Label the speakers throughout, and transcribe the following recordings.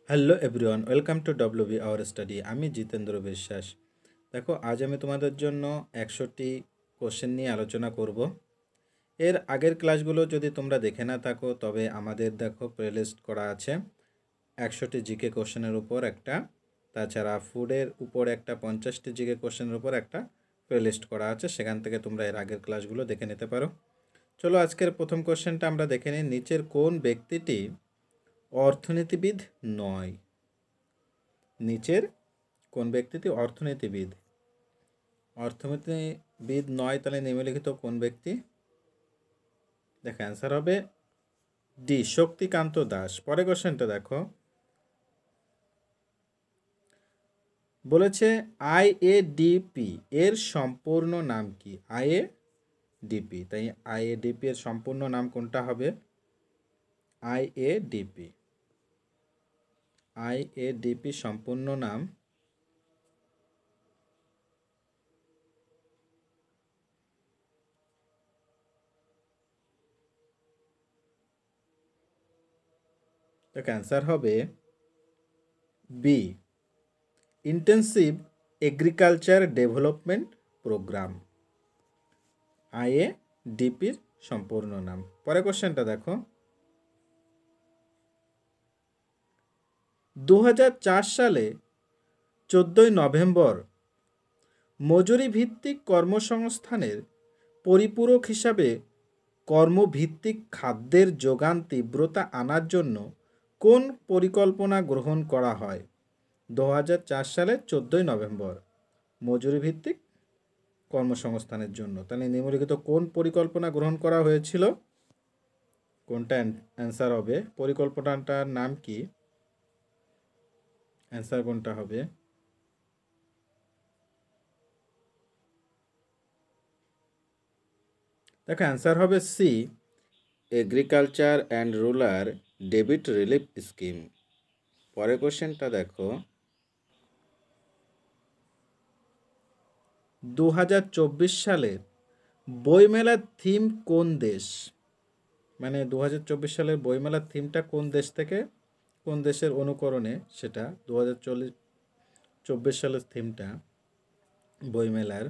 Speaker 1: Hello everyone, welcome to WB our study. আমি জিতেন্দ্র বিশ্বাস। দেখো, আজ আমি তোমাদের জন্য 100টি কোশ্চেন নিয়ে আলোচনা করব। এর আগের ক্লাসগুলো যদি তোমরা দেখে না থাকো তবে আমাদের দেখো প্লেলিস্ট করা আছে 100টি জিকে কোশ্চেনের উপর একটা, তাছাড়া ফুডের উপর একটা, 50টি জিকে কোশ্চেনের উপর একটা প্লেলিস্ট করা আছে। সেখান থেকে তোমরা এর আগের ক্লাসগুলো দেখে নিতে পারো। চলো আজকের প্রথম কোশ্চেনটা আমরা দেখে নিই। নিচের কোন ব্যক্তিটি অর্থনীতিবিদ নয়? নিচের কোন ব্যক্তিটি অর্থনীতিবিদ অর্থনীতিবিদ নয়? তাহলে নিম্নলিখিত কোন ব্যক্তি? দেখো, অ্যান্সার হবে ডি, শক্তিকান্ত দাস। পরে কোশ্চেনটা দেখো, বলেছে আইএডিপি এর সম্পূর্ণ নাম কি? আইএডিপি, তাই আইএডিপি এর সম্পূর্ণ নাম কোনটা হবে? আইএডিপি, আইএডিপি সম্পূর্ণ নাম দেখো, অ্যান্সার হবে B, intensive agriculture development program. আইএডিপির সম্পূর্ণ নাম। পরে কোশ্চেনটা দেখো, 2004 সালে 14ই নভেম্বর মজুরি ভিত্তিক কর্মসংস্থানের পরিপূরক হিসাবে কর্মভিত্তিক খাদ্যের যোগান তীব্রতা আনার জন্য কোন পরিকল্পনা গ্রহণ করা হয়? 2004 সালে 14ই নভেম্বর মজুরি ভিত্তিক কর্মসংস্থানের জন্য। তাহলে নিম্নলিখিত কোন পরিকল্পনা গ্রহণ করা হয়েছিল? কোনটা অ্যান্সার হবে? পরিকল্পনাটার নাম কি? অ্যান্সার কোনটা হবে? দেখো, অ্যান্সার হবে C, agriculture and rural debit relief scheme. পরের কোশ্চেনটা দেখো, 2024 সালের বইমেলার থিম কোন দেশ? মানে 2024 সালের বইমেলার থিমটা কোন দেশ থেকে, কোন দেশের অনুকরণে সেটা 2024 সালের থিমটা বইমেলার?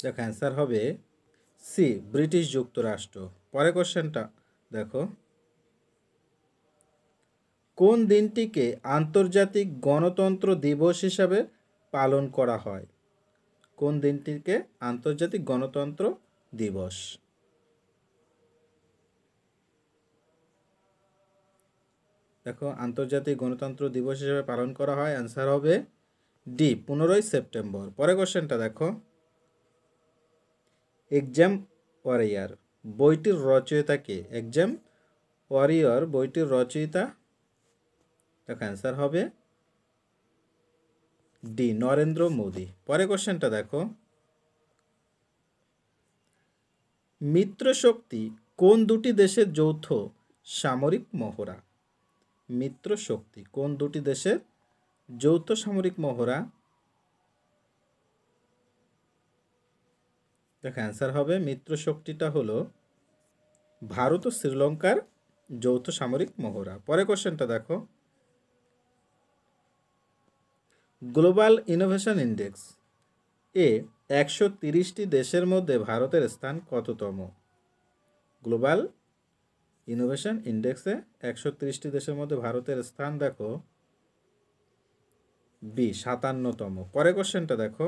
Speaker 1: দেখো, অ্যান্সার হবে সি, ব্রিটিশ যুক্তরাষ্ট্র। পরের কোশ্চেনটা দেখো, কোন দিনটিকে আন্তর্জাতিক গণতন্ত্র দিবস হিসাবে পালন করা হয়? কোন দিনটিকে আন্তর্জাতিক গণতন্ত্র দিবস? দেখো, আন্তর্জাতিক গণতন্ত্র দিবস হিসেবে পালন করা হয়। অ্যান্সার হবে ডি, 15ই সেপ্টেম্বর। পরের কোশ্চেনটা দেখো, এক্সাম ওয়ারিয়র বইটির রচয়িতা কে? এক্সাম ওয়ারিয়র বইটির রচয়িতা? দেখো, অ্যান্সার হবে ডি, নরেন্দ্র মোদী। পরের কোশ্চেনটা দেখো, মিত্রশক্তি কোন দুটি দেশের যৌথ সামরিক মহড়া? মিত্রশক্তি কোন দুটি দেশের যৌথ সামরিক মহড়া? দেখো, অ্যান্সার হবে মিত্রশক্তিটা হলো ভারত ও শ্রীলঙ্কার যৌথ সামরিক মহড়া। পরের কোশ্চেনটা দেখো, গ্লোবাল ইনোভেশন ইন্ডেক্স এ 130টি দেশের মধ্যে ভারতের স্থান কততম? গ্লোবাল ইনোভেশন ইন্ডেক্সে 130টি দেশের মধ্যে ভারতের স্থান দেখো বি, 57তম। পরের কোশ্চেনটা দেখো,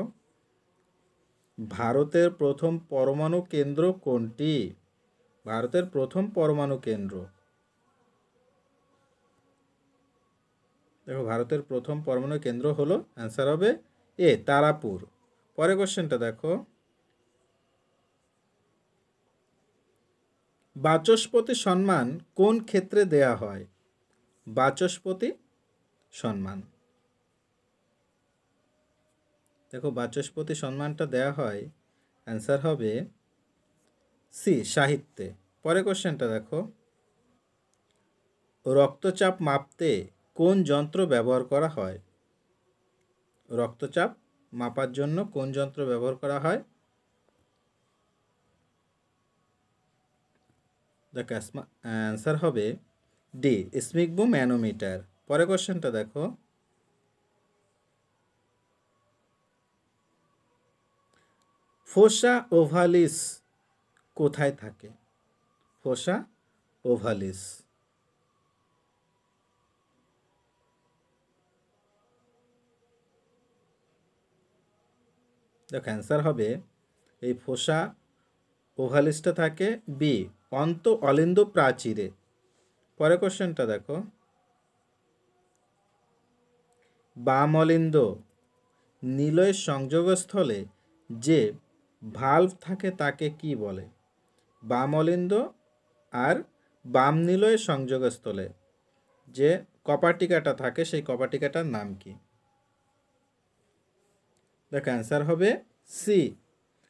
Speaker 1: ভারতের প্রথম পরমাণু কেন্দ্র কোনটি? ভারতের প্রথম পরমাণু কেন্দ্র? দেখো, ভারতের প্রথম পরমাণু কেন্দ্র হলো, অ্যান্সার হবে এ, তারাপুর। পরের কোশ্চেনটা দেখো, বাচস্পতি সম্মান কোন ক্ষেত্রে দেয়া হয়? বাচস্পতি সম্মান। দেখো, বাচস্পতি সম্মানটা দেয়া হয়, অ্যান্সার হবে সি, সাহিত্যে। পরের কোশ্চেনটা দেখো, রক্তচাপ মাপতে কোন যন্ত্র ব্যবহার করা হয়? রক্তচাপ মাপার জন্য কোন যন্ত্র ব্যবহার করা হয়? দেখো অ্যান্সার হবে ডি, স্মিগবো ম্যানোমিটার। পরের কোশ্চেনটা দেখো, ফোসা ওভালিস কোথায় থাকে? ফোসা ওভালিস। দেখো অ্যান্সার হবে এই ফোসা ওভালিসটা থাকে বি, অলিন্দ প্রাচীরে। পরের কোশ্চেনটা দেখো, বাম অলিন্দ নিলয়ের সংযোগস্থলে যে ভালভ থাকে তাকে কি বলে? বাম অলিন্দ আর বাম নিলয়ের সংযোগস্থলে যে কপাটিকাটা থাকে সেই কপাটিকাটার নাম কি? দেখো অ্যান্সার হবে সি,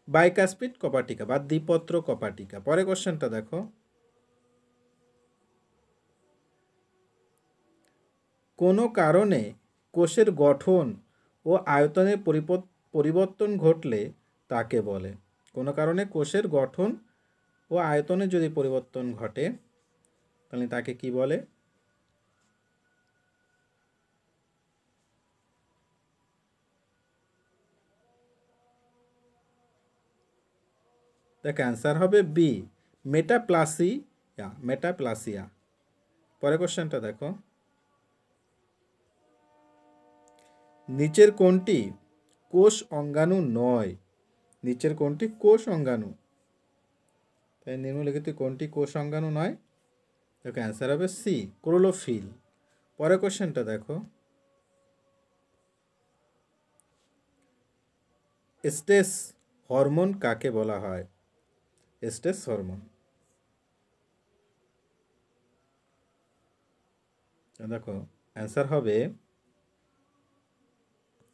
Speaker 1: বাইকাস্পিড কপাটিকা বা দ্বিপত্র কপাটিকা। পরে কোশ্চেনটা দেখো, কোনো কারণে কোষের গঠন ও আয়তনের পরিবর্তন ঘটলে তাকে বলে? কোনো কারণে কোষের গঠন ও আয়তনে যদি পরিবর্তন ঘটে তাহলে তাকে কি বলে? দেখো অ্যান্সার হবে বি, মেটাপ্লাসিয়া। পরে কোশ্চেনটা দেখো, নিচের কোনটি কোষ অঙ্গাণু নয়? নিচের কোনটি কোষ অঙ্গাণু? তাই নিম্নলিখিত কোনটি কোষ অঙ্গাণু নয়? দেখো অ্যান্সার হবে সি, ক্লোরোফিল। পরে কোশ্চেনটা দেখো, স্ট্রেস হরমোন কাকে বলা হয়? Stress hormone. দেখো অ্যান্সার হবে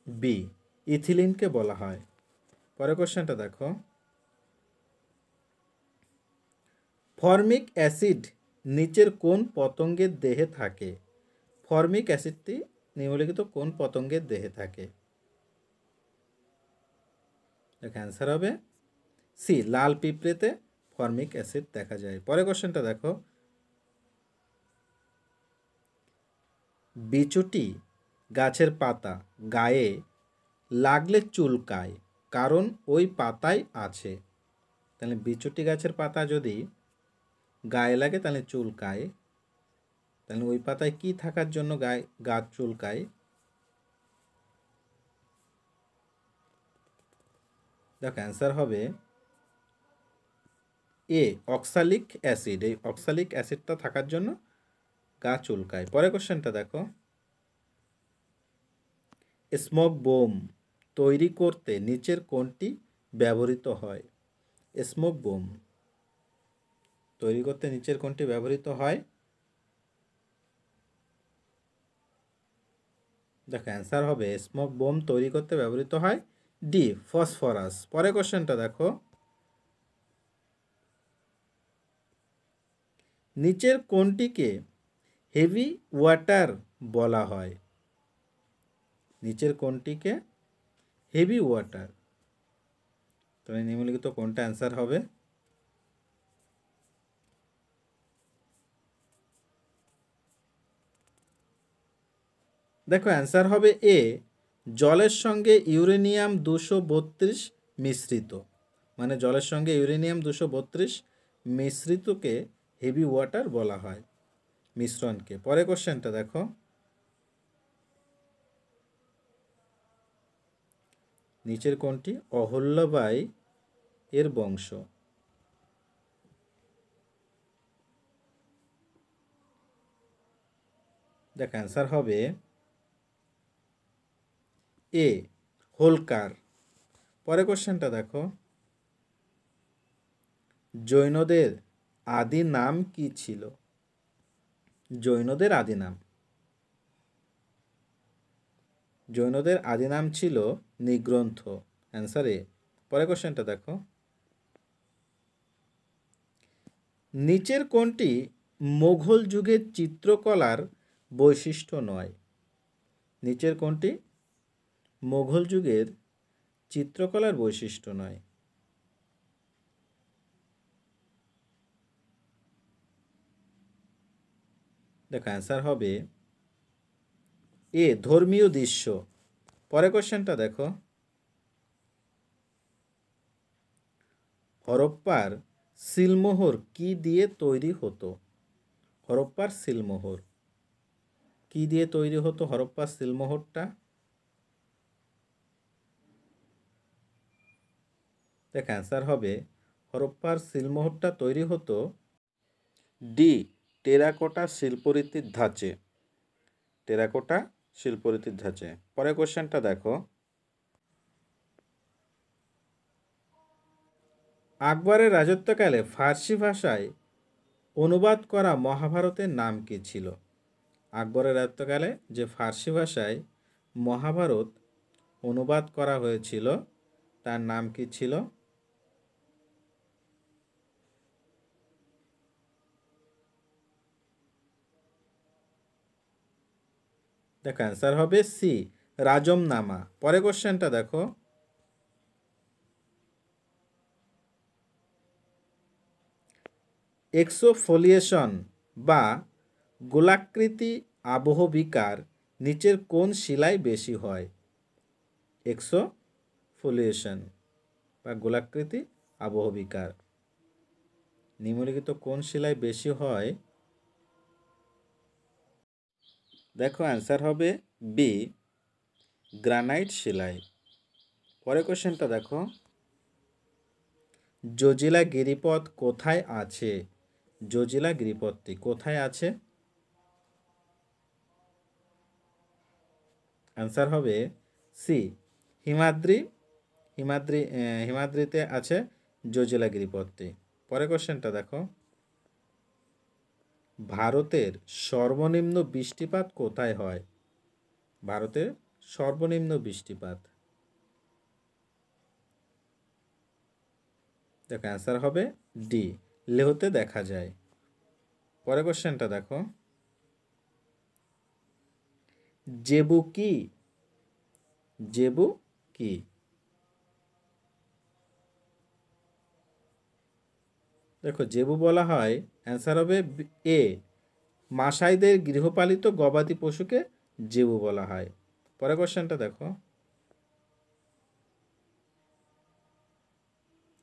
Speaker 1: বি, ইথিলিনকে বলা হয়। পরে কোশ্চেনটা দেখো, ফর্মিক অ্যাসিড নিচের কোন পতঙ্গের দেহে থাকে? ফর্মিক অ্যাসিডটি নিম্নলিখিত কোন পতঙ্গের দেহে থাকে? দেখো অ্যান্সার হবে সি, লাল পিঁপড়েতে ফর্মিক অ্যাসিড দেখা যায়। পরে কোশ্চেনটা দেখো, বিচুটি গাছের পাতা গায়ে লাগলে চুলকায়, কারণ ওই পাতায় আছে। তাহলে বিচুটি গাছের পাতা যদি গায়ে লাগে তাহলে চুলকায়, তাহলে ওই পাতায় কি থাকার জন্য গাছ চুলকায়? দেখো অ্যান্সার হবে এ, অক্সালিক অ্যাসিড। এই অক্সালিক অ্যাসিডটা থাকার জন্য গা চুলকায়। পরে কোশ্চেনটা দেখো, স্মোক বোম তৈরি করতে নিচের কোনটি ব্যবহৃত হয়? স্মোক বোম তৈরি করতে নিচের কোনটি ব্যবহৃত হয়? দেখো অ্যান্সার হবে স্মোক বোম তৈরি করতে ব্যবহৃত হয় ডি, ফসফরাস। পরে কোশ্চেনটা দেখো, নিচের কোনটিকে হেভি ওয়াটার বলা হয়? নিচের কোনটিকে হেভি ওয়াটার? তাহলে নিম্নলিখিত কোনটা অ্যান্সার হবে? দেখো অ্যান্সার হবে এ, জলের সঙ্গে ইউরেনিয়াম 232 মিশ্রিত। মানে জলের সঙ্গে ইউরেনিয়াম 232 মিশ্রিতকে হেভি ওয়াটার বলা হয়, মিশ্রণকে। পরে কোশ্চেনটা দেখো, নিচের কোনটি অহল্যাবাই এর বংশ? দেখ অ্যান্সার হবে এ, হোলকার। পরে কোশ্চেনটা দেখো, জৈনদের আদি নাম কি ছিল? জৈনদের আদি নাম, জৈনদের আদি নাম ছিল নিগ্রন্থ। অ্যান্সার এ। পরে কোশ্চেনটা দেখো, নিচের কোনটি মোঘল যুগের চিত্রকলার বৈশিষ্ট্য নয়? নিচের কোনটি মোঘল যুগের চিত্রকলার বৈশিষ্ট্য নয়? দেখো অ্যান্সার হবে এ ধর্মীয় দৃশ্য। পরের কোশ্চেনটা দেখো, হরপ্পার সিলমোহর কি দিয়ে তৈরি হতো? হরপ্পার সিলমোহর কি দিয়ে তৈরি হতো? হরপ্পার সিলমোহরটা, দেখ অ্যান্সার হবে হরপ্পার সিলমোহরটা তৈরি হতো ডি টেরাকোটা শিল্পরীতির ধাঁচে। টেরাকোটা শিল্পরীতির ধাঁচে। পরের কোশ্চেনটা দেখো, আকবরের রাজত্বকালে ফার্সি ভাষায় অনুবাদ করা মহাভারতের নাম কী ছিল? আকবরের রাজত্বকালে যে ফার্সি ভাষায় মহাভারত অনুবাদ করা হয়েছিল তার নাম কী ছিল? দেখো অ্যান্সার হবে সি রাজমনামা। পরের কোশ্চেনটা দেখো, এক্সোফোলিয়েশন বা গোলাকৃতি আবহবিকার নিচের কোন শিলায় বেশি হয়? এক্সোফোলিয়েশন বা গোলাকৃতি আবহবিকার নিম্নলিখিত কোন শিলায় বেশি হয়? দেখো অ্যান্সার হবে বি গ্রানাইট শিলায়। পরের কোশ্চেনটা দেখো, জজিলা গিরিপথ কোথায় আছে? জজিলা গিরিপথটি কোথায় আছে? অ্যান্সার হবে সি হিমাদ্রি। হিমাদ্রিতে আছে জজিলা গিরিপথটি। পরের কোশ্চেনটা দেখো, ভারতের সর্বনিম্ন বৃষ্টিপাত কোথায় হয়? ভারতের সর্বনিম্ন বৃষ্টিপাত, দেখো অ্যান্সার হবে ডি লেহতে দেখা যায়। পরের কোশ্চেনটা দেখো, জেবু কি? জেবু কি? দেখো জেবু বলা হয়, অ্যান্সার হবে এ মাসাইদের গৃহপালিত গবাদি পশুকে জেবু বলা হয়। পরের কোশ্চেনটা দেখো,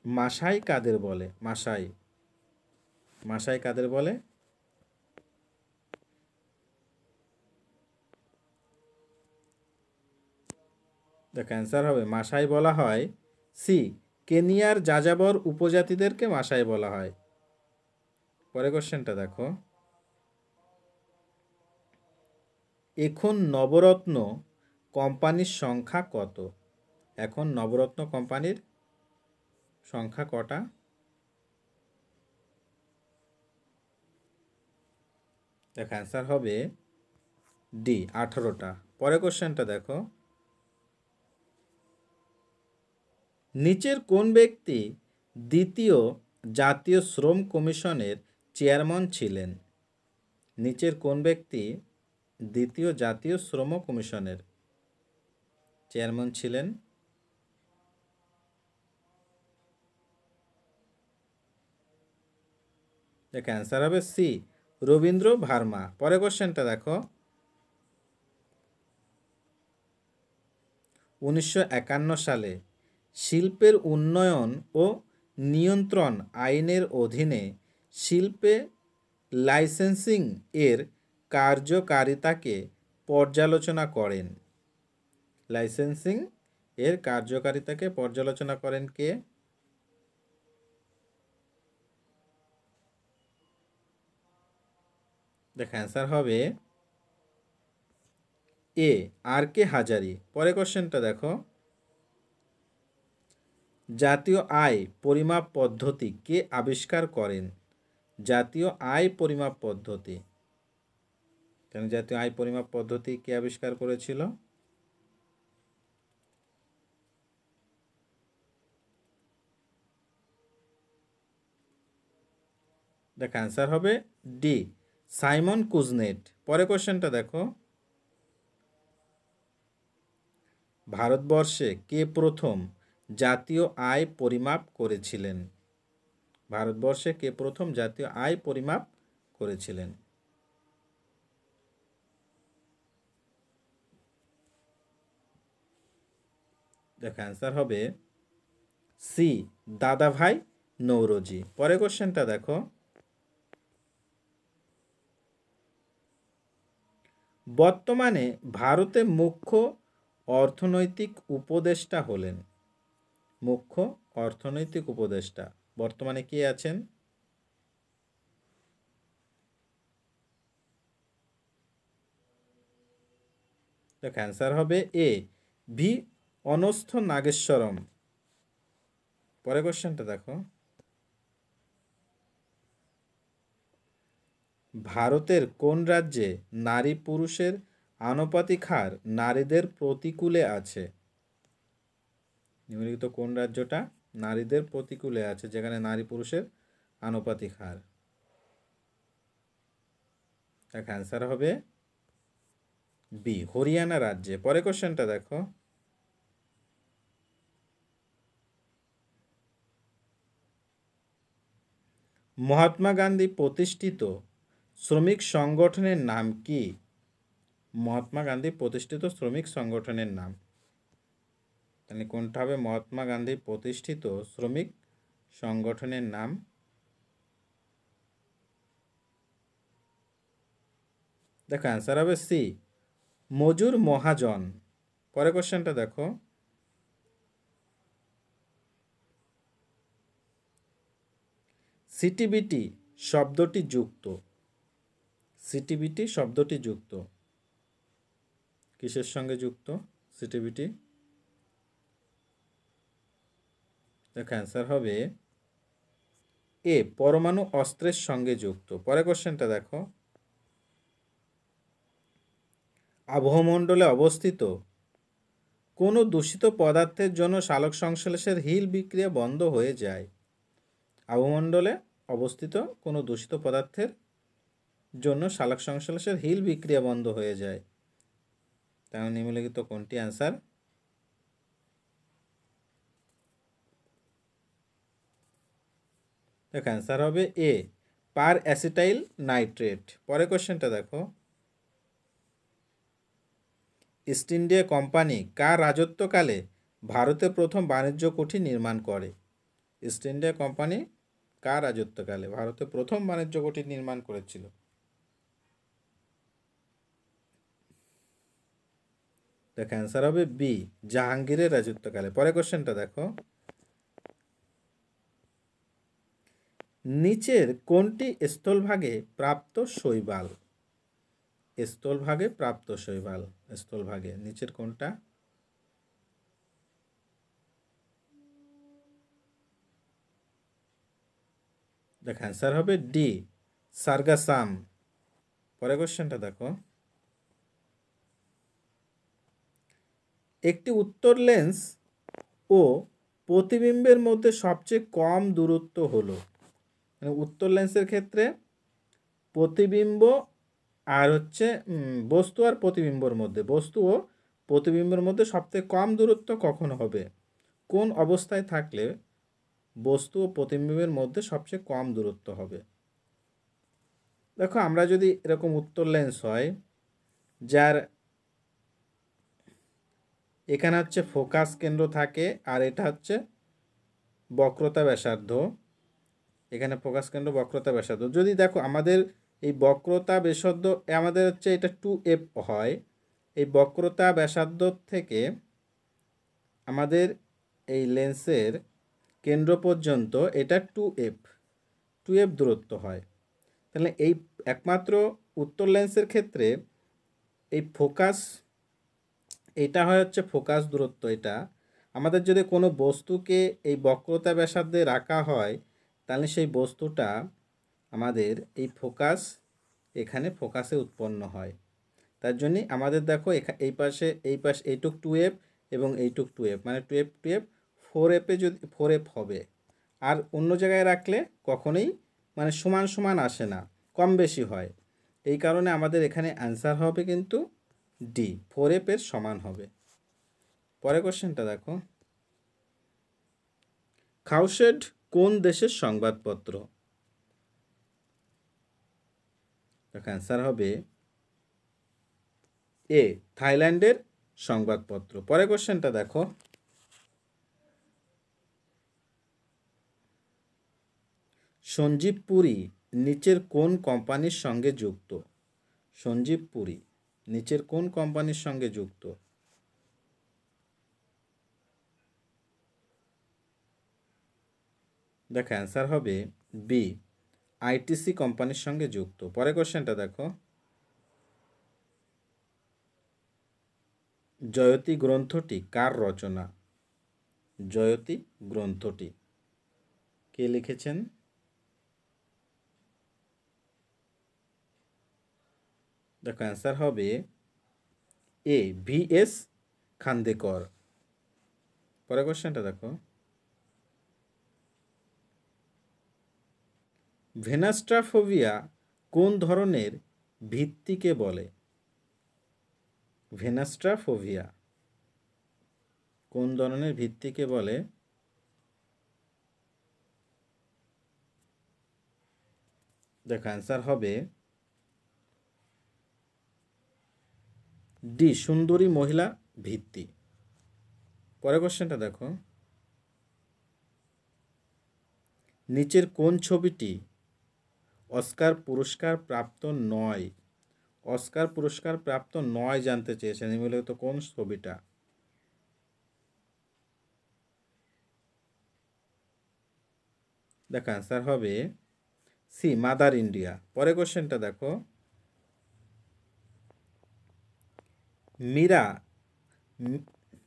Speaker 1: মাসাই কাদের বলে? মাসাই, মাসাই কাদের বলে? দেখো অ্যান্সার হবে মাসাই বলা হয় সি কেনিয়ার যাযাবর উপজাতিদেরকে মাসাই বলা হয়। পরের কোশ্চেনটা দেখো, এখন নবরত্ন কোম্পানির সংখ্যা কত? এখন নবরত্ন কোম্পানির সংখ্যা কটা? দেখো অ্যান্সার হবে ডি 18টা। পরের কোশ্চেনটা দেখো, নিচের কোন ব্যক্তি দ্বিতীয় জাতীয় শ্রম কমিশনের চেয়ারম্যান ছিলেন? নিচের কোন ব্যক্তি দ্বিতীয় জাতীয় শ্রম কমিশনের চেয়ারম্যান ছিলেন? দেখো অ্যান্সার হবে সি রবীন্দ্র ভার্মা। পরের কোশ্চেনটা দেখো, 1951 সালে শিল্পের উন্নয়ন ও নিয়ন্ত্রণ আইনের অধীনে শিল্পে লাইসেন্সিং এর কার্যকারিতাকে পর্যালোচনা করেন? লাইসেন্সিং এর কার্যকারিতাকে পর্যালোচনা করেন কে? দেখো অ্যান্সার হবে এ আর কে হাজারি। পরের কোশ্চেনটা দেখো, জাতীয় আয় পরিমাপ পদ্ধতি কে আবিষ্কার করেন? জাতীয় আয় পরিমাপ পদ্ধতি, কেন জাতীয় আয় পরিমাপ পদ্ধতি কে আবিষ্কার করেছিল? দেখো অ্যান্সার হবে ডি সাইমন কুজনেট। পরের কোশ্চেনটা দেখো, ভারতবর্ষে কে প্রথম জাতীয় আয় পরিমাপ করেছিলেন? ভারতবর্ষে কে প্রথম জাতীয় আয় পরিমাপ করেছিলেন? দেখো অ্যান্সার হবে সি, দাদাভাই নৌরোজি। পরের কোশ্চেনটা দেখো, বর্তমানে ভারতে মুখ্য অর্থনৈতিক উপদেষ্টা হলেন। মুখ্য অর্থনৈতিক উপদেষ্টা বর্তমানে কে আছেন? দেখো অ্যান্সার হবে এ, ভি অনস্থ নাগেশ্বরম। পরের কোশ্চেনটা দেখো, ভারতের কোন রাজ্যে নারী পুরুষের আনুপাতিক হার নারীদের প্রতিকূলে আছে? নিম্নলিখিত কোন রাজ্যটা নারীদের প্রতিকূলে আছে, যেখানে নারী পুরুষের আনুপাতিক হার? দেখ অ্যান্সার হবে বি, হরিয়ানা রাজ্যে। পরের কোশ্চেনটা দেখো, মহাত্মা গান্ধী প্রতিষ্ঠিত শ্রমিক সংগঠনের নাম কি? মহাত্মা গান্ধী প্রতিষ্ঠিত শ্রমিক সংগঠনের নাম, তাহলে কোনটা হবে? মহাত্মা গান্ধী প্রতিষ্ঠিত শ্রমিক সংগঠনের নাম। দেখো অ্যান্সার হবে সি, মজুর মহাজন। পরের কোশ্চেনটা দেখো, সিটিবিটি শব্দটি যুক্ত, সিটিবিটি শব্দটি যুক্ত কিসের সঙ্গে যুক্ত? সিটিবিটি, দেখো অ্যান্সার হবে এ, পরমাণু অস্ত্রের সঙ্গে যুক্ত। পরের কোশ্চেনটা দেখো, আবহমণ্ডলে অবস্থিত কোনো দূষিত পদার্থের জন্য সালোক সংশ্লেষের হিল বিক্রিয়া বন্ধ হয়ে যায়? আবহমণ্ডলে অবস্থিত কোনো দূষিত পদার্থের জন্য সালোক সংশ্লেষের হিল বিক্রিয়া বন্ধ হয়ে যায়, তাহলে নিম্নলিখিত কোনটি অ্যান্সার? দেখো অ্যান্সার হবে এ, পার অ্যাসিটাইল নাইট্রেট। পরের কোশ্চেনটা দেখো, ইস্ট ইন্ডিয়া কোম্পানি কার রাজত্বকালে ভারতে প্রথম বাণিজ্য কুঠি নির্মাণ করে? ইস্ট ইন্ডিয়া কোম্পানি কার রাজত্বকালে ভারতে প্রথম বাণিজ্য কুঠি নির্মাণ করেছিল? দেখো অ্যান্সার হবে বি, জাহাঙ্গীরের রাজত্বকালে। পরের কোশ্চেনটা দেখো, নিচের কোনটি স্থলভাগে প্রাপ্ত শৈবাল? স্থলভাগে প্রাপ্ত শৈবাল, স্থলভাগে নিচের কোনটা? দেখো অ্যান্সার হবে ডি, সার্গাসাম। পরের কোশ্চেনটা দেখো, একটি উত্তর লেন্স ও প্রতিবিম্বের মধ্যে সবচেয়ে কম দূরত্ব হলো, মানে উত্তর লেন্সের ক্ষেত্রে প্রতিবিম্ব আর হচ্ছে বস্তু আর প্রতিবিম্বর মধ্যে, বস্তু ও প্রতিবিম্বের মধ্যে সবথেকে কম দূরত্ব কখন হবে? কোন অবস্থায় থাকলে বস্তু ও প্রতিবিম্বের মধ্যে সবচেয়ে কম দূরত্ব হবে? দেখো আমরা যদি এরকম উত্তর লেন্স হয়, যার এখানে হচ্ছে ফোকাস কেন্দ্র থাকে আর এটা হচ্ছে বক্রতা ব্যাসার্ধ, এখানে ফোকাস কেন্দ্র বক্রতা ব্যাসার্ধ, যদি দেখো আমাদের এই বক্রতা ব্যাসার্ধ আমাদের হচ্ছে এটা 2f হয়, এই বক্রতা ব্যাসার্ধ থেকে আমাদের এই লেন্সের কেন্দ্র পর্যন্ত এটা 2f দূরত্ব হয়, তাহলে এই একমাত্র উত্তর লেন্সের ক্ষেত্রে এই ফোকাস, এটা হয় হচ্ছে ফোকাস দূরত্ব। এটা আমাদের যদি কোনো বস্তুকে এই বক্রতা ব্যাসার্ধে রাখা হয়, তাহলে সেই বস্তুটা আমাদের এই ফোকাস, এখানে ফোকাসে উৎপন্ন হয়। তার জন্যে আমাদের দেখো এই পাশে এইটুক 2f এবং এইটুক 2f, মানে 2f 4f যদি 4f হবে, আর অন্য জায়গায় রাখলে কখনোই মানে সমান সমান আসে না, কম বেশি হয়। এই কারণে আমাদের এখানে অ্যান্সার হবে কিন্তু ডি, 4f এর সমান হবে। পরের কোশ্চেনটা দেখো, খাউশেড কোন দেশের সংবাদপত্র? দেখো অ্যান্সার হবে এ, থাইল্যান্ডের সংবাদপত্র। পরের কোশ্চেনটা দেখো, সঞ্জীব পুরী নিচের কোন কোম্পানির সঙ্গে যুক্ত? সঞ্জীব পুরী নিচের কোন কোম্পানির সঙ্গে যুক্ত? দেখো অ্যান্সার হবে বি, আইটিসি কোম্পানির সঙ্গে যুক্ত। পরের কোশ্চেনটা দেখো, জয়তী গ্রন্থটি কার রচনা? জয়তী গ্রন্থটি কে লিখেছেন? দেখো অ্যান্সার হবে এ, VS খান্দেকর। পরের কোশ্চেনটা দেখো, ভেনাস্ট্রাফোবিয়া কোন ধরনের ভিত্তিকে বলে? ভেনাস্ট্রাফোবিয়া কোন ধরনের ভিত্তিকে বলে? দেখো অ্যান্সার হবে ডি, সুন্দরী মহিলা ভিত্তি। পরের কোশ্চেনটা দেখো, নিচের কোন ছবিটি অস্কার পুরস্কার প্রাপ্ত নয়? অস্কার পুরস্কার প্রাপ্ত নয় জানতে চেয়েছেন, নিম্নলিখিত কোন ছবিটা? দেখো অ্যান্সার হবে সি, মাদার ইন্ডিয়া। পরের কোশ্চেনটা দেখো,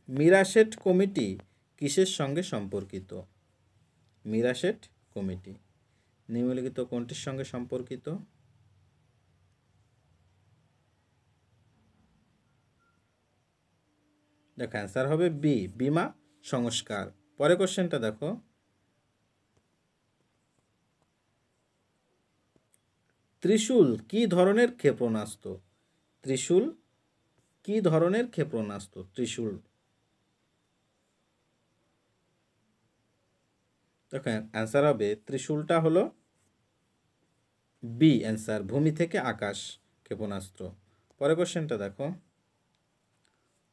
Speaker 1: মিরাশেট কমিটি কিসের সঙ্গে সম্পর্কিত? মিরাশেট কমিটি নিম্নলিখিত কোনটির সঙ্গে সম্পর্কিত? দেখো অ্যান্সার হবে বি, বীমা সংস্কার। পরের কোশ্চেনটা দেখো, ত্রিশূল কি ধরনের ক্ষেপণাস্ত্র? ত্রিশূল কি ধরনের ক্ষেপণাস্ত্র? ত্রিশূল। দেখো অ্যান্সার হবে ত্রিশূলটা হলো বি অ্যান্সার, ভূমি থেকে আকাশ ক্ষেপণাস্ত্র। পরের কোশ্চেনটা দেখো,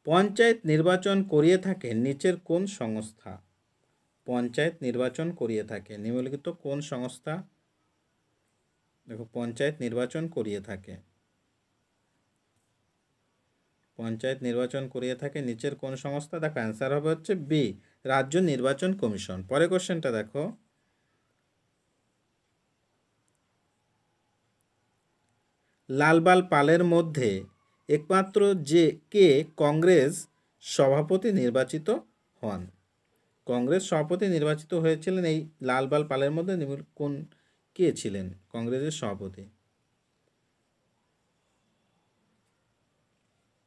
Speaker 1: পঞ্চায়েত নির্বাচন করিয়ে থাকে নিচের কোন সংস্থা? পঞ্চায়েত নির্বাচন করিয়ে থাকে নিম্নলিখিত কোন সংস্থা? দেখো পঞ্চায়েত নির্বাচন করিয়ে থাকে, পঞ্চায়েত নির্বাচন করিয়ে থাকে নিচের কোন সংস্থা? দেখো অ্যান্সার হবে হচ্ছে বি, রাজ্য নির্বাচন কমিশন। পরের কোশ্চেনটা দেখো, লালবাল পালের মধ্যে একমাত্র যে কে কংগ্রেস সভাপতি নির্বাচিত হন? কংগ্রেস সভাপতি নির্বাচিত হয়েছিলেন এই লালবাল পালের মধ্যে কোন কে ছিলেন কংগ্রেসের সভাপতি?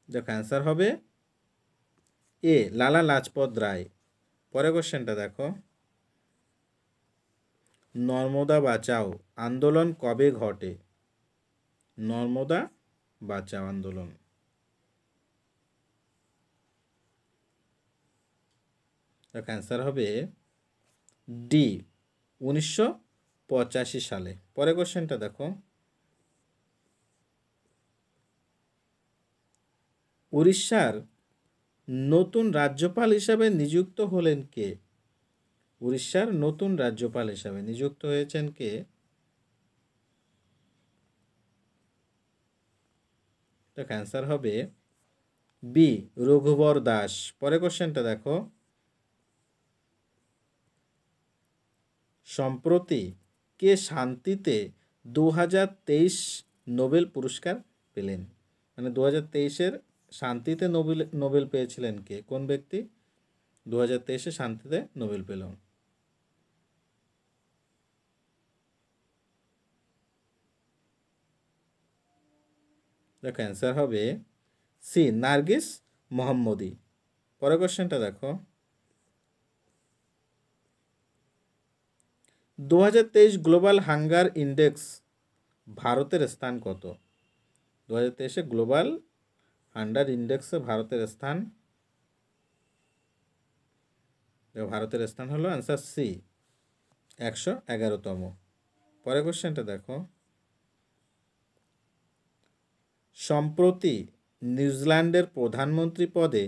Speaker 1: দেখো অ্যান্সার হবে এ, লালা লাজপত রায়। পরের কোশ্চেনটা দেখো, নর্মদা বাঁচাও আন্দোলন কবে ঘটে? নর্মদা বাঁচাও আন্দোলন। দেখো অ্যান্সার হবে ডি, 1985 সালে। পরের কোশ্চেনটা দেখো, উড়িষ্যার নতুন রাজ্যপাল হিসাবে নিযুক্ত হলেন কে? উড়িষ্যার নতুন রাজ্যপাল হিসাবে নিযুক্ত হয়েছেন কে? দেখো অ্যান্সার হবে বি, রঘুবর দাস। পরের কোশ্চেনটা দেখো, সম্প্রতি কে শান্তিতে 2023 নোবেল পুরস্কার পেলেন? মানে 2023-এর শান্তিতে নোবেল নোবেল পেয়েছিলেন কে, কোন ব্যক্তি 2023-এ শান্তিতে নোবেল পেল? দেখো অ্যান্সার হবে সি, নার্গিস মোহাম্মদী। পরের কোশ্চেনটা দেখো, 2023 গ্লোবাল হাঙ্গার ইন্ডেক্স ভারতের স্থান কত? 2023-এ গ্লোবাল হাঙ্গার ইন্ডেক্সে ভারতের স্থান, ভারতের স্থান হলো অ্যান্সার সি, 111তম। পরের কোশ্চেনটা দেখো, সম্প্রতি নিউজিল্যান্ডের প্রধানমন্ত্রী পদে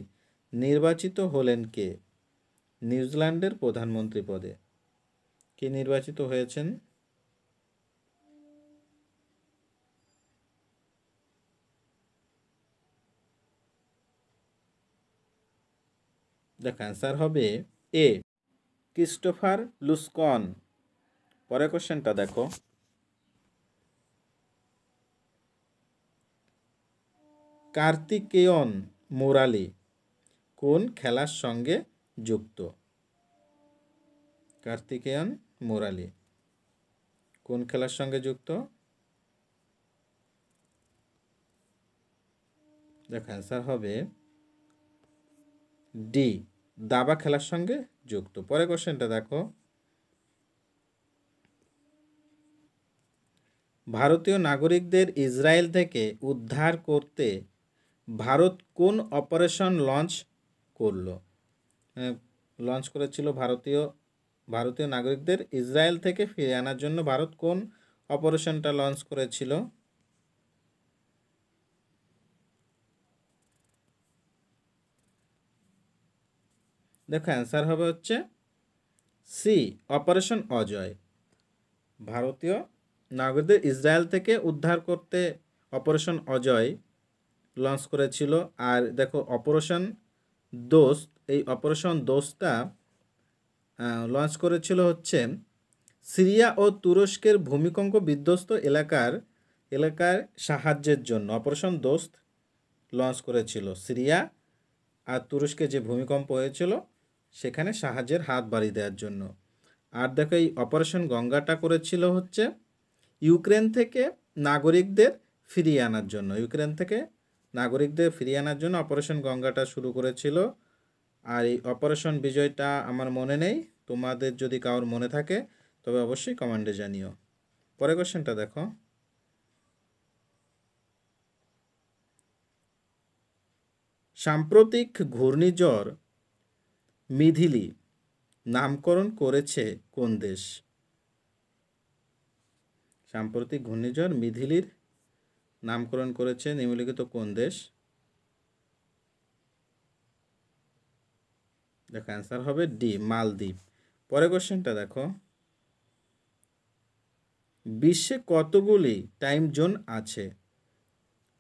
Speaker 1: নির্বাচিত হলেন কে? নিউজিল্যান্ডের প্রধানমন্ত্রী পদে কে নির্বাচিত হয়েছেন? দেখো অ্যান্সার হবে এ ক্রিস্টোফার লুসকন। পরের কোশ্চেনটা দেখো, কার্তিকেয়ন মুরালি কোন খেলার সঙ্গে যুক্ত? কার্তিকেয়ন মুরালি কোন খেলার সঙ্গে যুক্ত? দেখো অ্যান্সার হবে ডি দাবা খেলার সঙ্গে যুক্ত। পরের কোশ্চেনটা দেখো, ভারতীয় নাগরিকদের ইসরায়েল থেকে উদ্ধার করতে ভারত কোন অপারেশন লঞ্চ করলো? লঞ্চ করেছিল ভারতীয় নাগরিকদের ইসরায়েল থেকে ফিরে আনার জন্য ভারত কোন অপারেশনটা লঞ্চ করেছিল? দেখো অ্যান্সার হবে হচ্ছে সি অপারেশন অজয়। ভারতীয় নাগরিকদের ইসরায়েল থেকে উদ্ধার করতে অপারেশন অজয় লঞ্চ করেছিল। আর দেখো অপারেশন দোস্ত, এই অপারেশন দোস্তটা লঞ্চ করেছিল হচ্ছে সিরিয়া ও তুরস্কের ভূমিকম্প বিধ্বস্ত এলাকার সাহায্যের জন্য। অপারেশন দোস্ত লঞ্চ করেছিল সিরিয়া আর তুরস্কে যে ভূমিকম্প হয়েছিল সেখানে সাহায্যের হাত বাড়িয়ে দেওয়ার জন্য। আর দেখো এই অপারেশন গঙ্গাটা করেছিল হচ্ছে ইউক্রেন থেকে নাগরিকদের ফিরিয়ে আনার জন্য। ইউক্রেন থেকে নাগরিকদের ফিরিয়ে আনার জন্য অপারেশন গঙ্গাটা শুরু করেছিল। আর এই অপারেশন বিজয়টা আমার মনে নেই, তোমাদের যদি কারোর মনে থাকে তবে অবশ্যই কমেন্টে জানিও। পরের কোশ্চেনটা দেখো, সাম্প্রতিক ঘূর্ণিঝড় মিথিলি নামকরণ করেছে কোন দেশ? সাম্প্রতিক ঘূর্ণিঝড় মিথিলির নামকরণ করেছে নিম্নলিখিত কোন দেশ? দেখো অ্যান্সার হবে ডি মালদ্বীপ। পরের কোশ্চেনটা দেখো, বিশ্বে কতগুলি টাইম জোন আছে?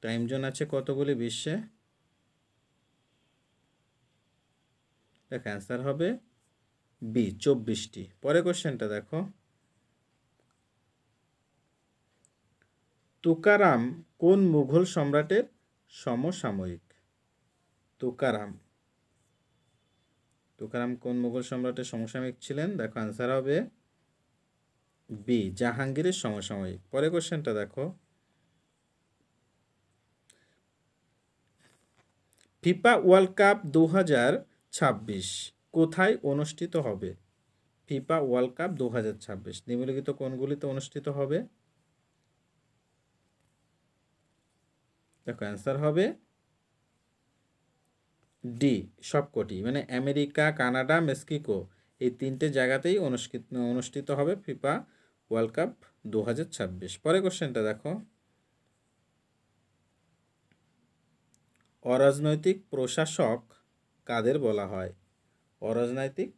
Speaker 1: টাইম জোন আছে কতগুলি বিশ্বে? দেখো অ্যান্সার হবে বি 24টি। পরের কোশ্চেনটা দেখো, তুকারাম কোন মুঘল সম্রাটের সমসাময়িক? তুকারাম কোন মুঘল সম্রাটের সমসাময়িক ছিলেন? দেখো অ্যান্সার হবে বি জাহাঙ্গীরের সমসাময়িক। পরের কোশ্চেনটা দেখো, ফিফা ওয়ার্ল্ড কাপ 2026 কোথায় অনুষ্ঠিত হবে? ফিফা ওয়ার্ল্ড কাপ 2026 নিম্নলিখিত কোনগুলিতে অনুষ্ঠিত হবে? দেখো অ্যান্সার হবে ডি সবকটি, মানে আমেরিকা, কানাডা, মেক্সিকো এই তিনটে জায়গাতেই অনুষ্ঠিত হবে ফিফা ওয়ার্ল্ড কাপ 2026। পরের কোশ্চেনটা দেখো, অরাজনৈতিক প্রশাসক কাদের বলা হয়? অরাজনৈতিক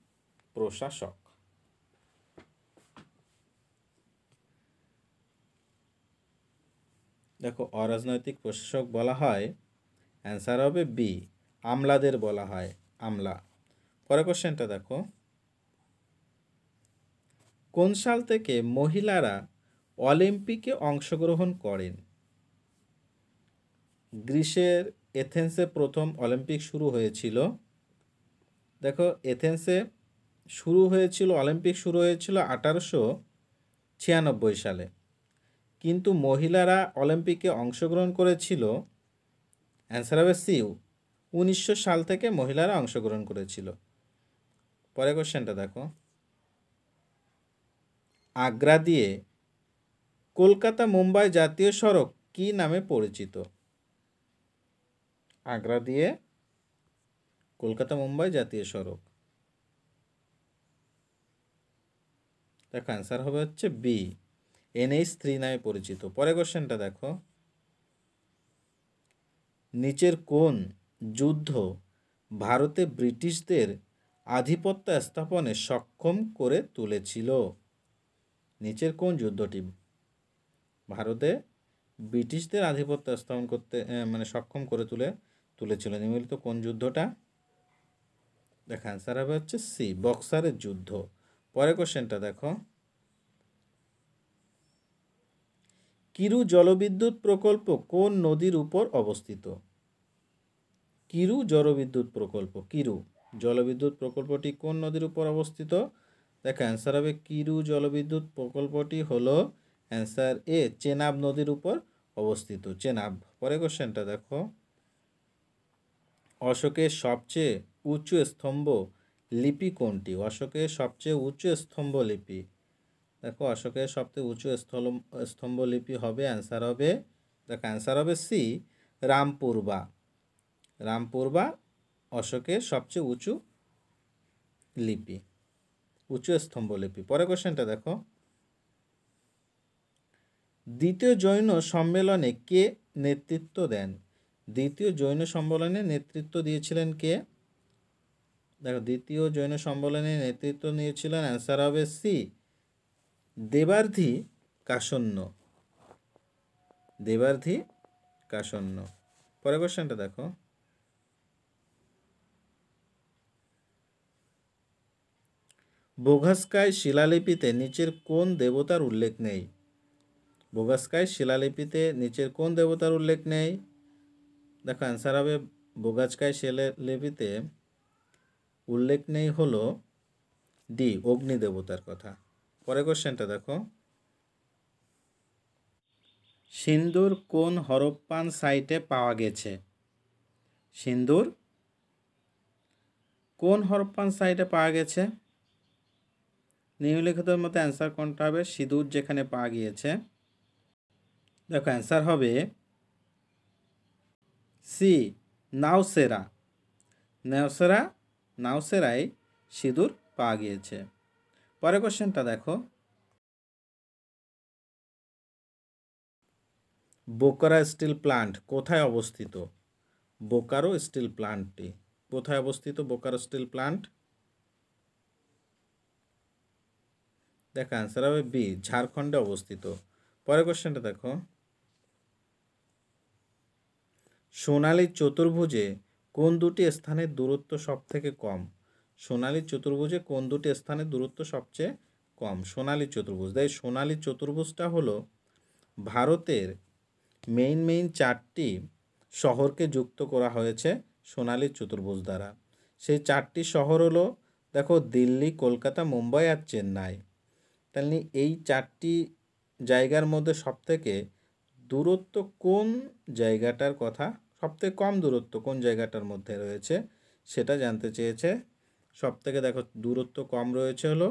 Speaker 1: প্রশাসক, দেখো অরাজনৈতিক প্রশাসক বলা হয়, অ্যান্সার হবে বি আমলাদের বলা হয়, আমলা। পরের কোশ্চেনটা দেখো, কোন সাল থেকে মহিলারা অলিম্পিকে অংশগ্রহণ করেন? গ্রিসের এথেন্সে প্রথম অলিম্পিক শুরু হয়েছিল। দেখো এথেন্সে অলিম্পিক শুরু হয়েছিল 1896 সালে, কিন্তু মহিলারা অলিম্পিকে অংশগ্রহণ করেছিল, অ্যান্সার হবে সি 1900 সাল থেকে মহিলারা অংশগ্রহণ করেছিল। পরের কোশ্চেনটা দেখো, আগ্রা দিয়ে কলকাতা মুম্বাই জাতীয় সড়ক কি নামে পরিচিত? আগ্রা দিয়ে কলকাতা মুম্বাই জাতীয় সড়ক, দেখো অ্যান্সার হবে হচ্ছে বি NH3 নামে পরিচিত। পরের কোশ্চেনটা দেখো, নিচের কোন যুদ্ধ ভারতে ব্রিটিশদের আধিপত্য স্থাপনে সক্ষম করে তুলেছিল? নিচের কোন যুদ্ধটি ভারতে ব্রিটিশদের আধিপত্য স্থাপন করতে মানে সক্ষম করে তুলেছিল? নিম্নলিখিত কোন যুদ্ধটা? দেখো অ্যান্সার হবে হচ্ছে সি, বক্সারের যুদ্ধ। পরের কোশ্চেনটা দেখো, কিরু জলবিদ্যুৎ প্রকল্প কোন নদীর উপর অবস্থিত? কিরু জলবিদ্যুৎ প্রকল্প, কিরু জলবিদ্যুৎ প্রকল্পটি কোন নদীর উপর অবস্থিত? দেখো অ্যান্সার হবে কিরু জলবিদ্যুৎ প্রকল্পটি হলো অ্যান্সার এ, চেনাব নদীর উপর অবস্থিত, চেনাব। পরের কোশ্চেনটা দেখো, অশোকের সবচেয়ে উঁচু স্তম্ভ লিপি কোনটি? অশোকের সবচেয়ে উঁচু স্তম্ভ লিপি, দেখো অশোকের সবচেয়ে উঁচু স্তম্ভ লিপি হবে অ্যান্সার হবে, দেখো অ্যান্সার হবে সি, রামপুরবা। রামপুরবা অশোকের সবচেয়ে উঁচু লিপি, উঁচু স্তম্ভ লিপি। পরের কোশ্চেনটা দেখো, দ্বিতীয় জৈন সম্মেলনে কে নেতৃত্ব দেন? দ্বিতীয় জৈন সম্মেলনে নেতৃত্ব দিয়েছিলেন কে? দেখো দ্বিতীয় জৈন সম্মেলনে নেতৃত্ব নিয়েছিলেন অ্যান্সার হবে সি, দেবার্ধি কাসন্ন, দেবার্ধি কাসন্ন। পরের কোশ্চেনটা দেখো, বোগাসকায় শিলালিপিতে নিচের কোন দেবতার উল্লেখ নেই? বোগাসকায় শিলালিপিতে নিচের কোন দেবতার উল্লেখ নেই? দেখো অ্যান্সার হবে বোগাসকায় শিলালিপিতে উল্লেখ নেই হলো ডি, অগ্নি দেবতার কথা। পরের কোশ্চেনটা দেখো, সিন্দুর কোন হরপ্পান সাইটে পাওয়া গেছে? সিন্দুর কোন হরপ্পান সাইটে পাওয়া গেছে? নিম্নলিখিতের মধ্যে অ্যান্সার কোনটা হবে? সিঁদুর যেখানে পাওয়া গিয়েছে, দেখো অ্যান্সার হবে সি, নাওসেরা। নাওসেরা, নাওসেরায় সিঁদুর পাওয়া গিয়েছে। পরের কোশ্চেনটা দেখো, বোকারো স্টিল প্লান্ট কোথায় অবস্থিত? বোকারো স্টিল প্লান্টটি কোথায় অবস্থিত? বোকারো স্টিল প্লান্ট, দেখো অ্যান্সার হবে বি, ঝাড়খণ্ডে অবস্থিত। পরের কোশ্চেনটা দেখো, সোনালী চতুর্ভুজে কোন দুটি স্থানের দূরত্ব সব থেকে কম? সোনালী চতুর্ভুজে কোন দুটি স্থানের দূরত্ব সবচেয়ে কম? সোনালী চতুর্ভুজ, তাই সোনালী চতুর্ভুজটা হলো ভারতের মেইন চারটি শহরকে যুক্ত করা হয়েছে সোনালী চতুর্ভুজ দ্বারা। সেই চারটি শহর হলো, দেখো দিল্লি, কলকাতা, মুম্বাই আর চেন্নাই। তাহলে এই চারটি জায়গার মধ্যে সবথেকে দূরত্ব কোন জায়গাটার কথা, সবথেকে কম দূরত্ব কোন জায়গাটার মধ্যে রয়েছে সেটা জানতে চেয়েছে। সবথেকে দেখো দূরত্ব কম রয়েছে হলো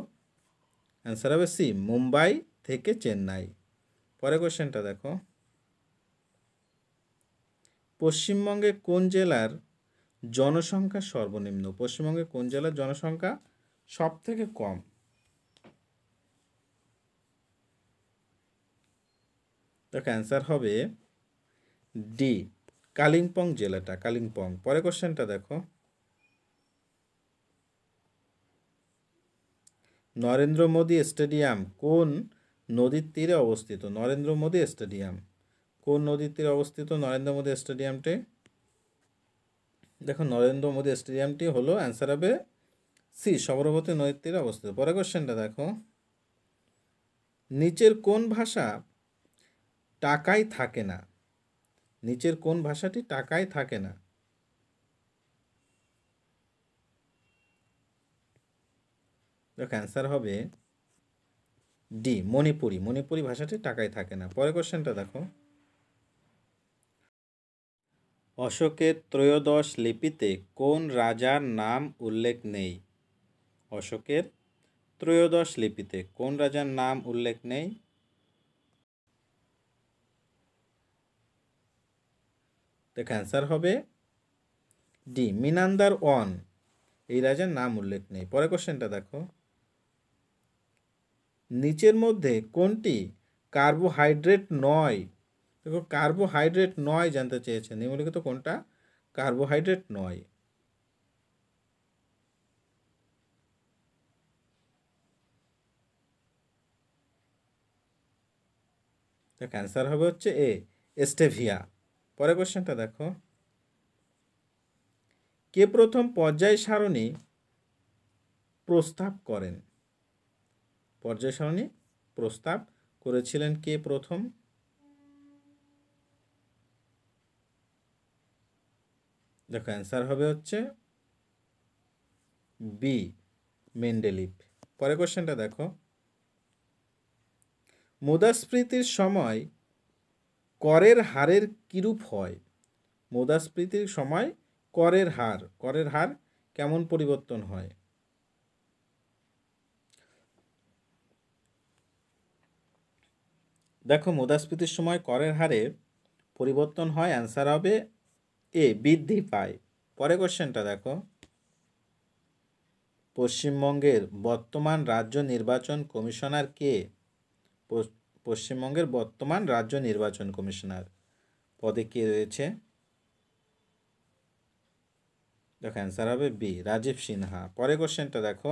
Speaker 1: অ্যান্সার হবে সি, মুম্বাই থেকে চেন্নাই। পরের কোশ্চেনটা দেখো, পশ্চিমবঙ্গে কোন জেলার জনসংখ্যা সর্বনিম্ন? পশ্চিমবঙ্গে কোন জেলার জনসংখ্যা সব থেকে কম? দেখো অ্যান্সার হবে ডি, কালিম্পং জেলাটা, কালিম্পং। পরের কোশ্চেনটা দেখো, নরেন্দ্র মোদী স্টেডিয়াম কোন নদীর তীরে অবস্থিত? নরেন্দ্র মোদী স্টেডিয়াম কোন নদীর তীরে অবস্থিত? নরেন্দ্র মোদী স্টেডিয়ামটি, দেখো নরেন্দ্র মোদী স্টেডিয়ামটি হলো অ্যান্সার হবে সি, সবরমতী নদীর তীরে অবস্থিত। পরের কোশ্চেনটা দেখো, নিচের কোন ভাষা টাকায় থাকে না? নিচের কোন ভাষাটি টাকায় থাকে না? দেখো অ্যান্সার হবে ডি, মণিপুরি। মণিপুরি ভাষাটি টাকায় থাকে না। পরের কোশ্চেনটা দেখো, অশোকের ত্রয়োদশ লিপিতে কোন রাজার নাম উল্লেখ নেই? অশোকের ত্রয়োদশ লিপিতে কোন রাজার নাম উল্লেখ নেই? দেখো অ্যান্সার হবে ডি, মিনান্দার ওয়ান, এই রাজার নাম উল্লেখ নেই। পরের কোশ্চেনটা দেখো, নিচের মধ্যে কোনটি কার্বোহাইড্রেট নয়? দেখো কার্বোহাইড্রেট নয় জানতে চেয়েছে, নিম্নলিখিত কোনটা কার্বোহাইড্রেট নয়? দেখো অ্যান্সার হবে হচ্ছে এ, স্টেভিয়া। পরের কোশ্চেনটা দেখো, কে প্রথম পর্যায় সারণী প্রস্তাব করেন? পর্যায় সারণী প্রস্তাব করেছিলেন কে প্রথম? দেখো অ্যান্সার হবে হচ্ছে বি, মেন্ডেলিভ। পরের কোশ্চেনটা দেখো, মুদ্রাস্ফীতির সময় করের হারের কিরূপ হয়? মুদ্রাস্ফীতির সময় করের হার কেমন পরিবর্তন হয়? দেখো মুদ্রাস্ফীতির সময় করের হারে পরিবর্তন হয়, অ্যান্সার হবে এ, বৃদ্ধি পায়। পরের কোশ্চেনটা দেখো, পশ্চিমবঙ্গের বর্তমান রাজ্য নির্বাচন কমিশনার কে? পশ্চিমবঙ্গের বর্তমান রাজ্য নির্বাচন কমিশনার পদে কে রয়েছে? দেখো অ্যান্সার হবে বি, রাজীব সিনহা। পরের কোশ্চেনটা দেখো,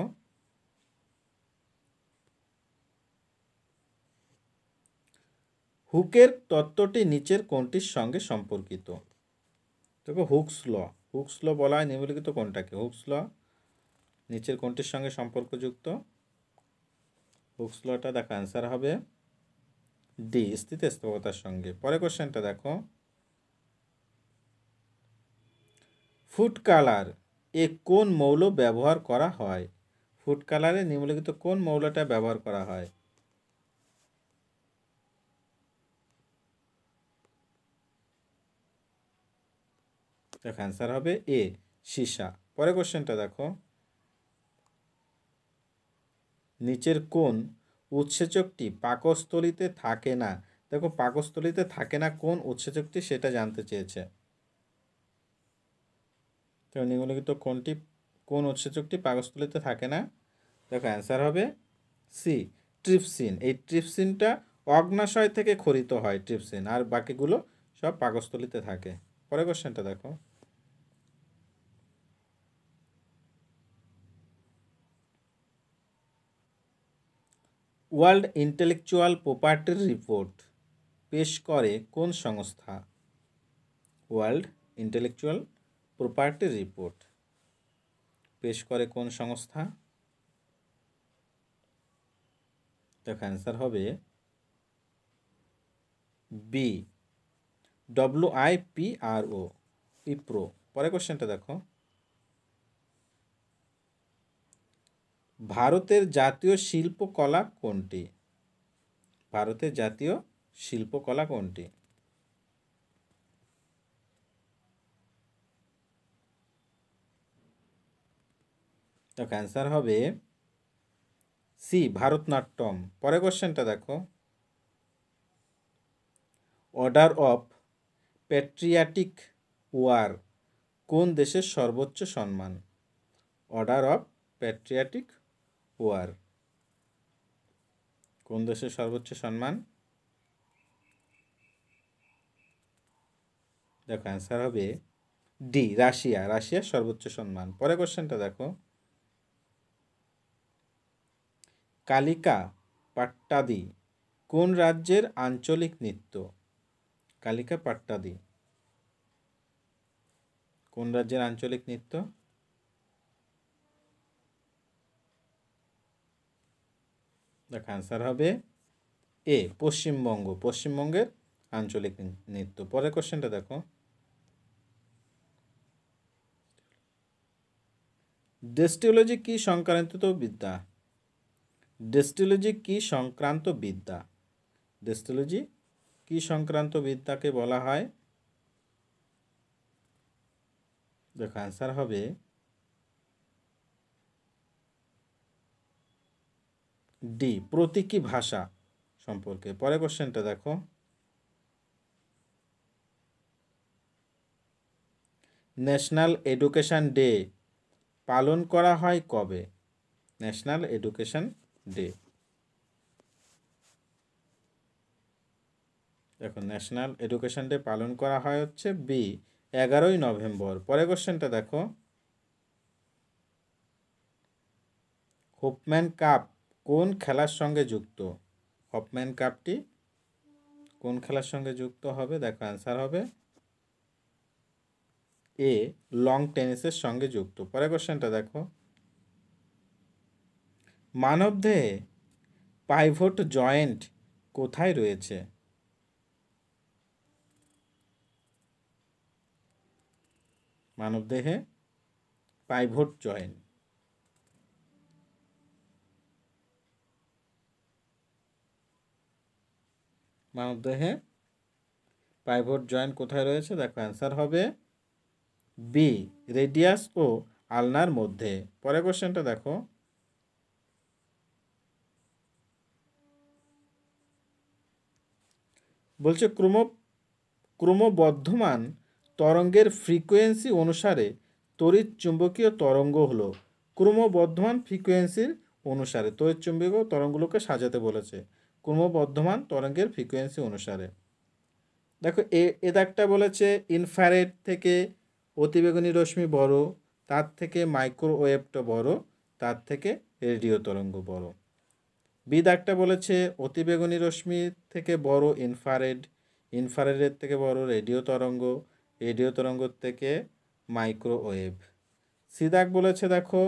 Speaker 1: হুকের তত্ত্বটি নিচের কোনটির সঙ্গে সম্পর্কিত? দেখো হুকস ল বলা হয় নিম্নলিখিত কোনটাকে? হুকস ল নিচের কোনটির সঙ্গে সম্পর্কযুক্ত? হুকস লটা দেখো অ্যান্সার হবে ডি, স্থিতিস্থাপকতার সঙ্গে। পরের কোশ্চেনটা দেখো, ফুড কালার এ কোন মৌল ব্যবহার করা হয়? ফুড কালারে নিম্নলিখিত কোন মৌলটা ব্যবহার করা হয়? দেখো অ্যান্সার হবে এ, সীসা। পরের কোশ্চেনটা দেখো, নিচের কোন উৎসেচকটি পাকস্থলীতে থাকে না? দেখো পাকস্থলীতে থাকে না কোন উৎসেচকটি, সেটা জানতে চেয়েছে। তো নিম্নলিখিত কোন উৎসেচকটি পাকস্থলীতে থাকে না? দেখো অ্যান্সার হবে সি, ট্রিপসিন। এই ট্রিপসিনটা অগ্নাশয় থেকে খরিত হয় ট্রিপসিন, আর বাকিগুলো সব পাকস্থলীতে থাকে। পরের কোশ্চেনটা দেখো, ওয়ার্ল্ড ইন্টেলেকচুয়াল প্রপার্টির রিপোর্ট পেশ করে কোন সংস্থা? ওয়ার্ল্ড ইন্টেলেকচুয়াল প্রপার্টি রিপোর্ট পেশ করে কোন সংস্থা? দেখো অ্যান্সার হবে বি, WIPRO, ইপ্রো। পরের কোশ্চেনটা দেখো, ভারতের জাতীয় শিল্পকলা কোনটি? ভারতের জাতীয় শিল্পকলা কোনটি? দেখো অ্যান্সার হবে সি, ভারতনাট্যম। পরের কোশ্চেনটা দেখো, অর্ডার অফ প্যাট্রিয়াটিক ওয়ার কোন দেশের সর্বোচ্চ সম্মান? অর্ডার অফ প্যাট্রিয়াটিক ওয়ার কোন দেশের সর্বোচ্চ সম্মান? দেখো অ্যান্সার হবে ডি, রাশিয়ার সর্বোচ্চ সম্মান। পরের কোশ্চেনটা দেখো, কালিকা পাট্টাদি কোন রাজ্যের আঞ্চলিক নৃত্য? কালিকা পাট্টাদি কোন রাজ্যের আঞ্চলিক নৃত্য? দেখো অ্যান্সার হবে এ, পশ্চিমবঙ্গের আঞ্চলিক নৃত্য। পরের কোশ্চেনটা দেখো, ডেস্টিওলজি কি সংক্রান্ত বিদ্যা? ডেস্টিওলজি কি সংক্রান্ত বিদ্যা? ডেস্টিওলজি কি সংক্রান্ত বিদ্যাকে বলা হয়? দেখো অ্যান্সার হবে ডি, প্রতীকী ভাষা সম্পর্কে। পরের কোশ্চেনটা দেখো, ন্যাশনাল এডুকেশন ডে পালন করা হয় কবে? ন্যাশনাল এডুকেশন ডে, দেখো ন্যাশনাল এডুকেশন ডে পালন করা হয় হচ্ছে বি, 11ই নভেম্বর। পরের কোশ্চেনটা দেখো, হোপম্যান কাপ কোন খেলার সঙ্গে যুক্ত? হোপম্যান কাপটি কোন খেলার সঙ্গে যুক্ত হবে? দেখো অ্যান্সার হবে এ, লং টেনিসের সঙ্গে যুক্ত। পরের কোশ্চেনটা দেখো, মানবদেহে পাইভট জয়েন্ট কোথায় রয়েছে? মানবদেহে পাইভট জয়েন্ট মানবদেহে পাইভট জয়েন্ট কোথায় রয়েছে? দেখো অ্যান্সার হবে বি, রেডিয়াস ও আলনার মধ্যে। পরের কোশ্চেনটা দেখো, বলছে ক্রমবর্ধমান তরঙ্গের ফ্রিকোয়েন্সি অনুসারে তড়িৎ চুম্বকীয় তরঙ্গ হলো। ক্রমবর্ধমান ফ্রিকোয়েন্সির অনুসারে তড়িৎ চুম্বকীয় তরঙ্গগুলোকে সাজাতে বলেছে ক্রমবর্ধমান তরঙ্গের ফ্রিকোয়েন্সি অনুসারে। দেখো এ দাগটা বলেছে ইনফ্রারেড থেকে অতিবেগুনি রশ্মি বড়, তার থেকে মাইক্রোওয়েভটা বড়, তার থেকে রেডিও তরঙ্গ বড়। বি দাগটা বলেছে অতিবেগুনি রশ্মি থেকে বড় ইনফ্রারেড, ইনফ্রারেডের থেকে বড় রেডিও তরঙ্গ, রেডিও তরঙ্গর থেকে মাইক্রোওয়েভ। সি দাগ বলেছে দেখো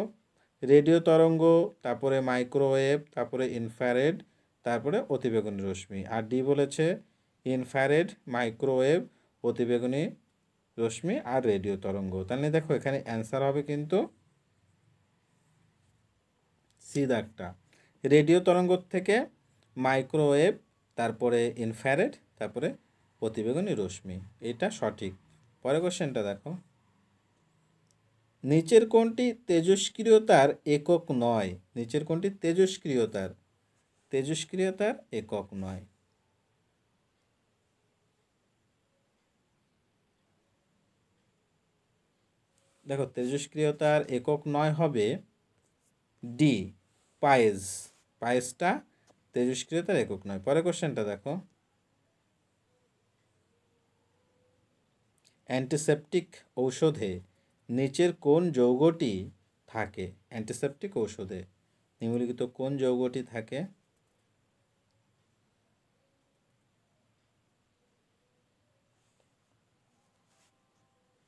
Speaker 1: রেডিও তরঙ্গ, তারপরে মাইক্রোওয়েভ, তারপরে ইনফ্রারেড, তারপরে অতিবেগুনি রশ্মি। আর ডি বলেছে ইনফ্রারেড, মাইক্রোওয়েভ, অতিবেগুনি রশ্মি আর রেডিও তরঙ্গ। তাহলে দেখো এখানে অ্যান্সার হবে কিন্তু সি দাগটা, রেডিও তরঙ্গ থেকে মাইক্রোওয়েভ, তারপরে ইনফ্রারেড, তারপরে অতিবেগুনি রশ্মি, এটা সঠিক। পরের কোশ্চেনটা দেখো, নিচের কোনটি তেজস্ক্রিয়তার একক নয়? নিচের কোনটি তেজস্ক্রিয়তার একক নয়? দেখো তেজস্ক্রিয়তার একক নয় হবে ডি, পায়েজ। পায়েজটা তেজস্ক্রিয়তার একক নয়। পরের কোশ্চেনটা দেখো, অ্যান্টিসেপটিক ঔষধে নিচের কোন যৌগটি থাকে? অ্যান্টিসেপটিক ঔষধে নিম্নলিখিত কোন যৌগটি থাকে?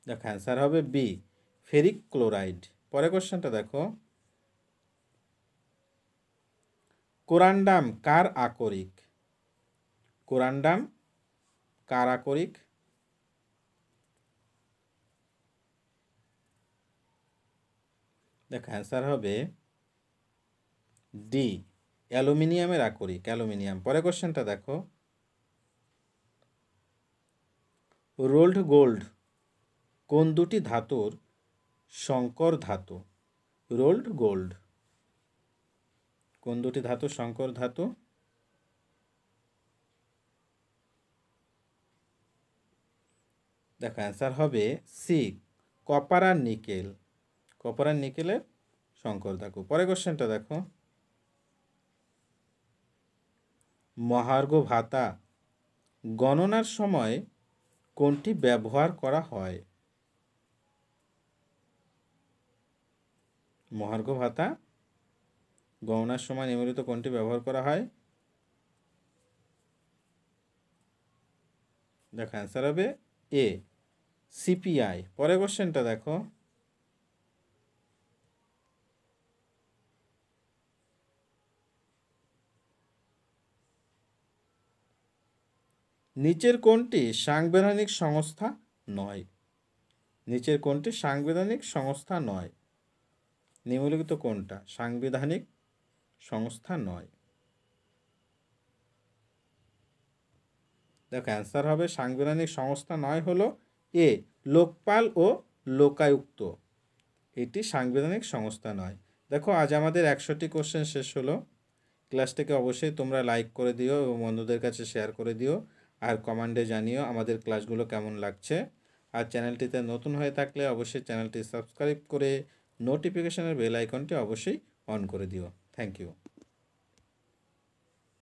Speaker 1: দেখো অ্যান্সার হবে বি, ফেরিক ক্লোরাইড। পরের কোশ্চেনটা দেখো, কোরান্ডাম কার আকরিক? কোরান্ডাম কার আকরিক? দেখো অ্যান্সার হবে ডি, অ্যালুমিনিয়ামের আকরিক, অ্যালুমিনিয়াম। পরের কোশ্চেনটা দেখো, রোল্ড গোল্ড কোন দুটি ধাতুর সংকর ধাতু? রোল্ড গোল্ড কোন দুটি ধাতু সংকর ধাতু? দেখো অ্যান্সার হবে সি, কপার আর নিকেল। কপার আর নিকেলের সংকর ধাতু। পরের কোশ্চেনটা দেখো, মহার্ঘ ভাতা গণনার সময় কোনটি ব্যবহার করা হয়? মহার্ঘ ভাতা গণনার সময় নিম্নলিখিত কোনটি ব্যবহার করা হয়? দেখো অ্যান্সার হবে এ, সিপিআই। পরের কোশ্চেনটা দেখো, নিচের কোনটি সাংবিধানিক সংস্থা নয়? নিচের কোনটি সাংবিধানিক সংস্থা নয়? নিম্নলিখিত কোনটা সাংবিধানিক সংস্থা নয়? দেখো অ্যান্সার হবে সাংবিধানিক সংস্থা নয় হলো এ, লোকপাল ও লোকায়ুক্ত, এটি সাংবিধানিক সংস্থা নয়। দেখো আজ আমাদের 100টি কোশ্চেন শেষ হলো। ক্লাসটাকে অবশ্যই তোমরা লাইক করে দিও এবং বন্ধুদের কাছে শেয়ার করে দিও, আর কমেন্টে জানিও আমাদের ক্লাসগুলো কেমন লাগছে। আর চ্যানেলটিতে নতুন হয়ে থাকলে অবশ্যই চ্যানেলটি সাবস্ক্রাইব করে নোটিফিকেশনের বেল আইকনটি অবশ্যই অন করে দিও। Thank you.